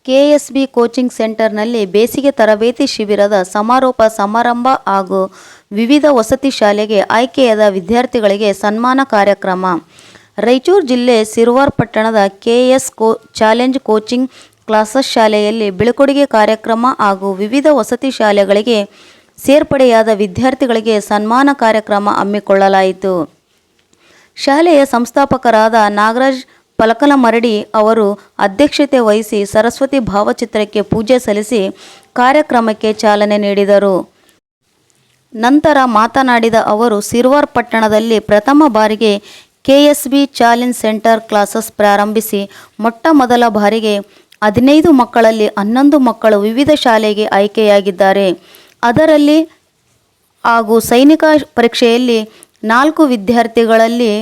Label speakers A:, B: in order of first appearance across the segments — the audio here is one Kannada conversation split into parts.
A: ಕೆಎಸ್ಬಿ ಕೋಚಿಂಗ್ ಸೆಂಟರ್ನಲ್ಲಿ ಬೇಸಿಗೆ ತರಬೇತಿ ಶಿಬಿರದ ಸಮಾರೋಪ ಸಮಾರಂಭ ಹಾಗೂ ವಿವಿಧ ವಸತಿ ಶಾಲೆಗೆ ಆಯ್ಕೆಯಾದ ವಿದ್ಯಾರ್ಥಿಗಳಿಗೆ ಸನ್ಮಾನ ಕಾರ್ಯಕ್ರಮ. ರಾಯಚೂರು ಜಿಲ್ಲೆ ಸಿರವಾರ ಪಟ್ಟಣದ ಕೆಎಸ್ ಚಾಲೆಂಜ್ ಕೋಚಿಂಗ್ ಕ್ಲಾಸಸ್ ಶಾಲೆಯಲ್ಲಿ ಬೀಳ್ಕೊಡುಗೆ ಕಾರ್ಯಕ್ರಮ ಹಾಗೂ ವಿವಿಧ ವಸತಿ ಶಾಲೆಗಳಿಗೆ ಸೇರ್ಪಡೆಯಾದ ವಿದ್ಯಾರ್ಥಿಗಳಿಗೆ ಸನ್ಮಾನ ಕಾರ್ಯಕ್ರಮ ಹಮ್ಮಿಕೊಳ್ಳಲಾಯಿತು. ಶಾಲೆಯ ಸಂಸ್ಥಾಪಕರಾದ ನಾಗರಾಜ್ ಪಲಕಲಮರಡಿ ಅವರು ಅಧ್ಯಕ್ಷತೆ ವಹಿಸಿ ಸರಸ್ವತಿ ಭಾವಚಿತ್ರಕ್ಕೆ ಪೂಜೆ ಸಲ್ಲಿಸಿ ಕಾರ್ಯಕ್ರಮಕ್ಕೆ ಚಾಲನೆ ನೀಡಿದರು. ನಂತರ ಮಾತನಾಡಿದ ಅವರು, ಸಿರವಾರ ಪಟ್ಟಣದಲ್ಲಿ ಪ್ರಥಮ ಬಾರಿಗೆ ಕೆಎಸ್ಬಿ ಚಾಲೆಂಜ್ ಸೆಂಟರ್ ಕ್ಲಾಸಸ್ ಪ್ರಾರಂಭಿಸಿ ಮೊಟ್ಟ ಮೊದಲ ಬಾರಿಗೆ 15 ಮಕ್ಕಳಲ್ಲಿ 11 ಮಕ್ಕಳು ವಿವಿಧ ಶಾಲೆಗೆ ಆಯ್ಕೆಯಾಗಿದ್ದಾರೆ. ಅದರಲ್ಲಿ ಹಾಗೂ ಸೈನಿಕ ಪರೀಕ್ಷೆಯಲ್ಲಿ 4 ವಿದ್ಯಾರ್ಥಿಗಳಲ್ಲಿ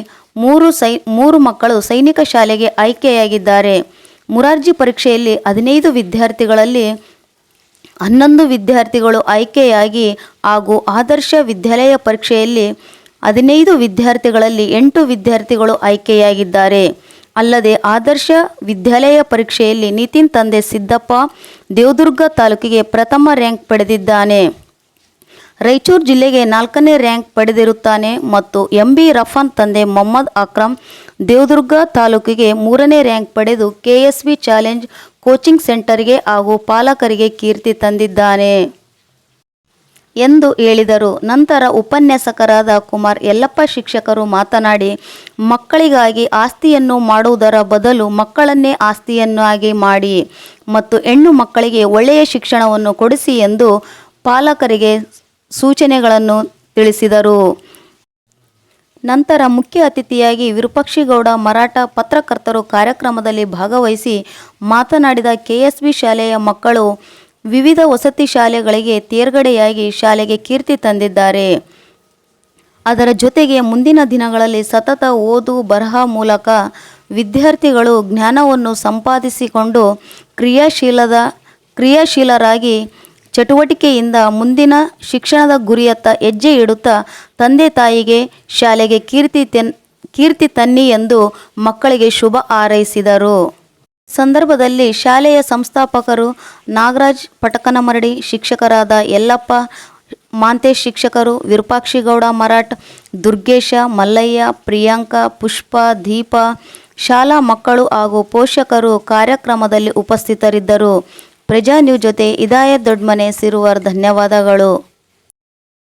A: 3 ಮಕ್ಕಳು ಸೈನಿಕ ಶಾಲೆಗೆ ಆಯ್ಕೆಯಾಗಿದ್ದಾರೆ. ಮುರಾರ್ಜಿ ಪರೀಕ್ಷೆಯಲ್ಲಿ 15 ವಿದ್ಯಾರ್ಥಿಗಳಲ್ಲಿ 11 ವಿದ್ಯಾರ್ಥಿಗಳು ಆಯ್ಕೆಯಾಗಿ ಹಾಗೂ ಆದರ್ಶ ವಿದ್ಯಾಲಯ ಪರೀಕ್ಷೆಯಲ್ಲಿ 15 ವಿದ್ಯಾರ್ಥಿಗಳಲ್ಲಿ 8 ವಿದ್ಯಾರ್ಥಿಗಳು ಆಯ್ಕೆಯಾಗಿದ್ದಾರೆ. ಅಲ್ಲದೆ ಆದರ್ಶ ವಿದ್ಯಾಲಯ ಪರೀಕ್ಷೆಯಲ್ಲಿ ನಿತಿನ್ ತಂದೆ ಸಿದ್ದಪ್ಪ ದೇವದುರ್ಗ ತಾಲೂಕಿಗೆ ಪ್ರಥಮ ರ್ಯಾಂಕ್ ಪಡೆದಿದ್ದಾನೆ. ರಾಯಚೂರು ಜಿಲ್ಲೆಗೆ 4ನೇ ರ್ಯಾಂಕ್ ಪಡೆದಿರುತ್ತಾನೆ ಮತ್ತು ಎಂಬಿ ರಫಾನ್ ತಂದೆ ಮೊಹಮ್ಮದ್ ಅಕ್ರಮ್ ದೇವದುರ್ಗ ತಾಲೂಕಿಗೆ 3ನೇ ರ್ಯಾಂಕ್ ಪಡೆದು ಕೆಎಸ್ಬಿ ಚಾಲೆಂಜ್ ಕೋಚಿಂಗ್ ಸೆಂಟರ್ಗೆ ಹಾಗೂ ಪಾಲಕರಿಗೆ ಕೀರ್ತಿ ತಂದಿದ್ದಾನೆ ಎಂದು ಹೇಳಿದರು. ನಂತರ ಉಪನ್ಯಾಸಕರಾದ ಕುಮಾರ್ ಯಲ್ಲಪ್ಪ ಶಿಕ್ಷಕರು ಮಾತನಾಡಿ, ಮಕ್ಕಳಿಗಾಗಿ ಆಸ್ತಿಯನ್ನು ಮಾಡುವುದರ ಬದಲು ಮಕ್ಕಳನ್ನೇ ಆಸ್ತಿಯನ್ನಾಗಿ ಮಾಡಿ ಮತ್ತು ಹೆಣ್ಣು ಮಕ್ಕಳಿಗೆ ಒಳ್ಳೆಯ ಶಿಕ್ಷಣವನ್ನು ಕೊಡಿಸಿ ಎಂದು ಪಾಲಕರಿಗೆ ಸೂಚನೆಗಳನ್ನು ತಿಳಿಸಿದರು. ನಂತರ ಮುಖ್ಯ ಅತಿಥಿಯಾಗಿ ವಿರೂಪಾಕ್ಷಿಗೌಡ ಮರಾಠ ಪತ್ರಕರ್ತರು ಕಾರ್ಯಕ್ರಮದಲ್ಲಿ ಭಾಗವಹಿಸಿ ಮಾತನಾಡಿದ ಕೆಎಸ್ಬಿ ಶಾಲೆಯ ಮಕ್ಕಳು ವಿವಿಧ ವಸತಿ ಶಾಲೆಗಳಿಗೆ ತೇರ್ಗಡೆಯಾಗಿ ಶಾಲೆಗೆ ಕೀರ್ತಿ ತಂದಿದ್ದಾರೆ. ಅದರ ಜೊತೆಗೆ ಮುಂದಿನ ದಿನಗಳಲ್ಲಿ ಸತತ ಓದು ಬರಹ ಮೂಲಕ ವಿದ್ಯಾರ್ಥಿಗಳು ಜ್ಞಾನವನ್ನು ಸಂಪಾದಿಸಿಕೊಂಡು ಕ್ರಿಯಾಶೀಲರಾಗಿ ಚಟುವಟಿಕೆಯಿಂದ ಮುಂದಿನ ಶಿಕ್ಷಣದ ಗುರಿಯತ್ತ ಹೆಜ್ಜೆ ಇಡುತ್ತಾ ತಂದೆ ತಾಯಿಗೆ ಶಾಲೆಗೆ ಕೀರ್ತಿ ತನ್ನಿ ಎಂದು ಮಕ್ಕಳಿಗೆ ಶುಭ ಹಾರೈಸಿದರು. ಸಂದರ್ಭದಲ್ಲಿ ಶಾಲೆಯ ಸಂಸ್ಥಾಪಕರು ನಾಗರಾಜ್ ಪಟಕನಮರಡಿ, ಶಿಕ್ಷಕರಾದ ಯಲ್ಲಪ್ಪ ಮಾಂತೇಶ್ ಶಿಕ್ಷಕರು, ವಿರೂಪಾಕ್ಷಿಗೌಡ ಮರಾಠ್, ದುರ್ಗೇಶ, ಮಲ್ಲಯ್ಯ, ಪ್ರಿಯಾಂಕಾ, ಪುಷ್ಪ, ದೀಪ, ಶಾಲಾ ಮಕ್ಕಳು ಹಾಗೂ ಪೋಷಕರು ಕಾರ್ಯಕ್ರಮದಲ್ಲಿ ಉಪಸ್ಥಿತರಿದ್ದರು. ಪ್ರಜಾ ನ್ಯೂಸ್ ಜೊತೆ ಇದಾಯತ್ ದೊಡ್ಡಮನೆ, ಸಿರವಾರ. ಧನ್ಯವಾದಗಳು.